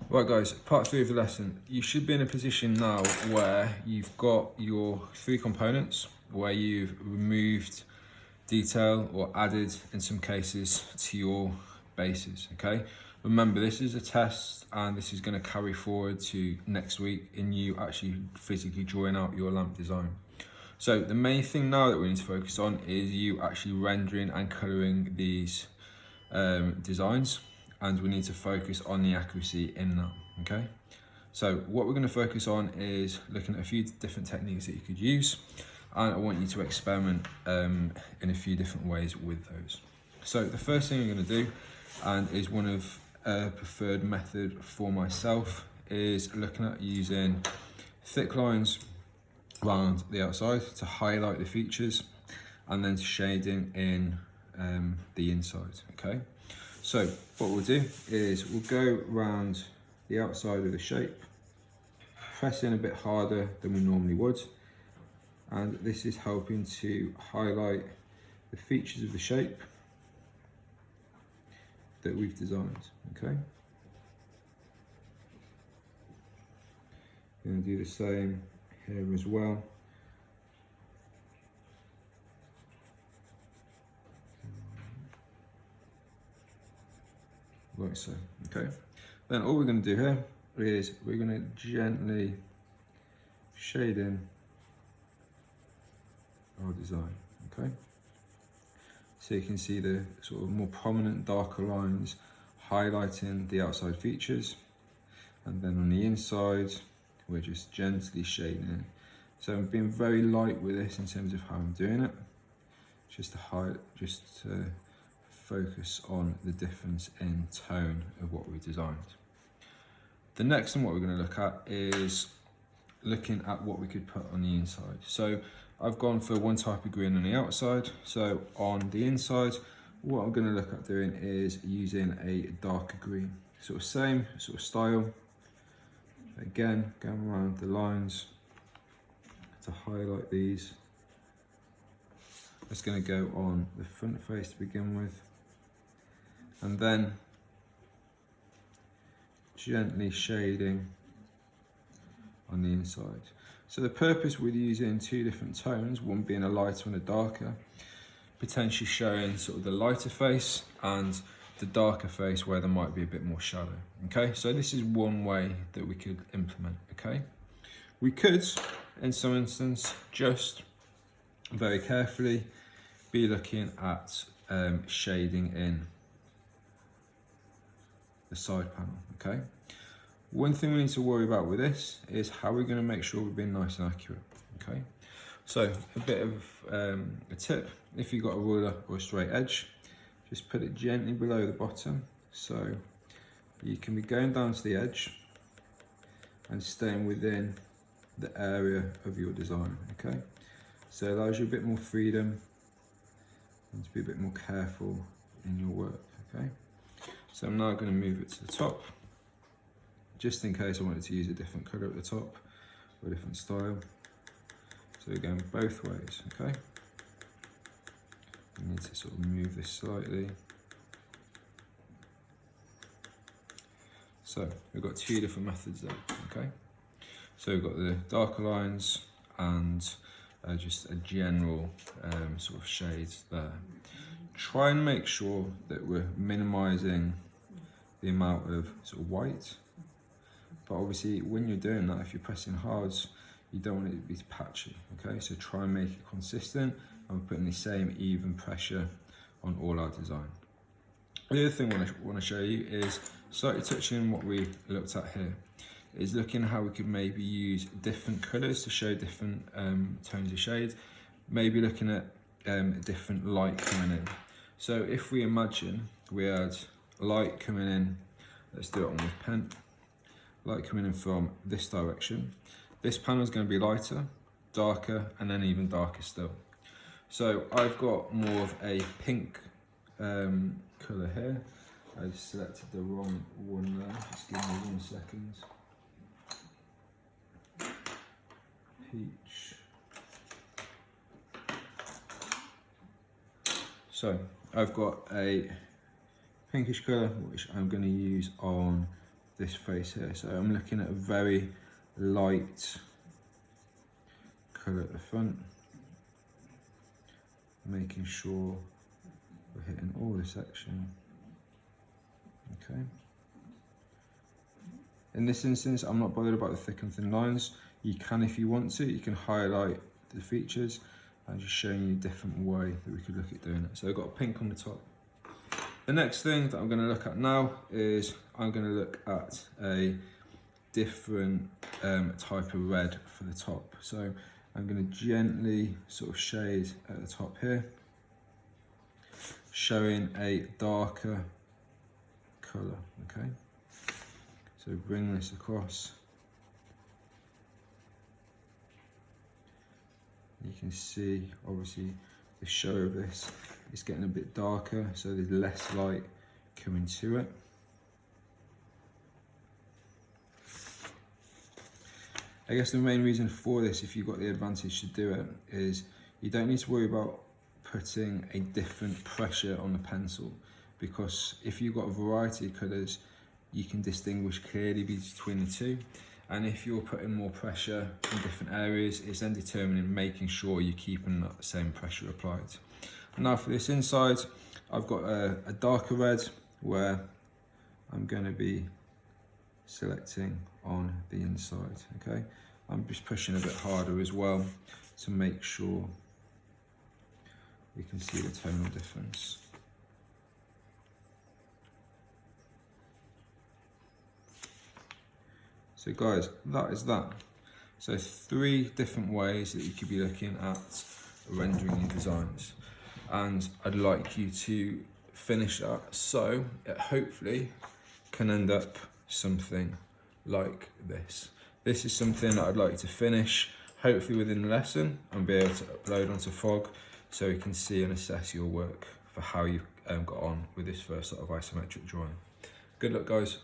Right guys, part 3 of the lesson. You should be in a position now where you've got your 3 components, where you've removed detail or added, in some cases, to your bases, okay? Remember, this is a test and this is going to carry forward to next week in you actually physically drawing out your lamp design. So the main thing now that we need to focus on is you actually rendering and colouring these designs, and we need to focus on the accuracy in that, okay? So what we're going to focus on is looking at a few different techniques that you could use, and I want you to experiment in a few different ways with those. So the first thing I'm going to do, and is one of a preferred method for myself, is looking at using thick lines around the outside to highlight the features, and then shading in the inside, okay? So what we'll do is we'll go around the outside of the shape, press in a bit harder than we normally would, and this is helping to highlight the features of the shape that we've designed, okay? Going to do the same here as well. Like so, okay? Then all we're going to do here is we're going to gently shade in our design, okay? So you can see the sort of more prominent darker lines highlighting the outside features, and then on the inside we're just gently shading in. So I'm being very light with this in terms of how I'm doing it, just to focus on the difference in tone of what we designed. The next thing what we're going to look at is looking at what we could put on the inside. So I've gone for one type of green on the outside. So on the inside, what I'm going to look at doing is using a darker green. Sort of same sort of style. Again, going around the lines to highlight these. It's going to go on the front face to begin with, and then gently shading on the inside. So the purpose with using 2 different tones, one being a lighter and a darker, potentially showing sort of the lighter face and the darker face where there might be a bit more shadow, okay? So this is one way that we could implement, okay? We could, in some instance, just very carefully be looking at shading in the side panel, okay? One thing we need to worry about with this is how we're going to make sure we're being nice and accurate, okay? So a bit of a tip: if you've got a ruler or a straight edge, just put it gently below the bottom, so you can be going down to the edge and staying within the area of your design, okay? So it allows you a bit more freedom and to be a bit more careful in your work, okay? So I'm now going to move it to the top, just in case I wanted to use a different colour at the top or a different style. So we're going both ways, okay? I need to sort of move this slightly. So we've got 2 different methods there, okay? So we've got the darker lines and just a general sort of shades there. Try and make sure that we're minimising the amount of sort of white, but obviously when you're doing that, if you're pressing hard, you don't want it to be patchy, okay? So try and make it consistent, and we're putting the same even pressure on all our design. The other thing I want to show you is slightly touching on what we looked at here, is looking at how we could maybe use different colours to show different tones of shade, maybe looking at different light coming in. So if we imagine we had light coming in, let's do it on with pen, light coming in from this direction. This panel is going to be lighter, darker, and then even darker still. So I've got more of a pink colour here. I just selected the wrong one there, just give me 1 second. Peach. So I've got a pinkish colour which I'm going to use on this face here. So I'm looking at a very light colour at the front, making sure we're hitting all the section. Okay. In this instance, I'm not bothered about the thick and thin lines. You can, if you want to, you can highlight the features. I'm just showing you a different way that we could look at doing it. So I've got a pink on the top. The next thing that I'm going to look at now is I'm going to look at a different type of red for the top. So I'm going to gently sort of shade at the top here, showing a darker colour, okay? So bring this across. You can see, obviously, the show of this is getting a bit darker, so there's less light coming to it. I guess the main reason for this, if you've got the advantage to do it, is you don't need to worry about putting a different pressure on the pencil, because if you've got a variety of colours, you can distinguish clearly between the two. And if you're putting more pressure in different areas, it's then determining, making sure you're keeping that same pressure applied. Now for this inside, I've got a darker red where I'm going to be selecting on the inside, okay? I'm just pushing a bit harder as well to make sure we can see the tonal difference. So guys, that is that. So 3 different ways that you could be looking at rendering your designs. And I'd like you to finish that so it hopefully can end up something like this. This is something that I'd like you to finish, hopefully within the lesson, and be able to upload onto Fog so you can see and assess your work for how you've got on with this first sort of isometric drawing. Good luck guys.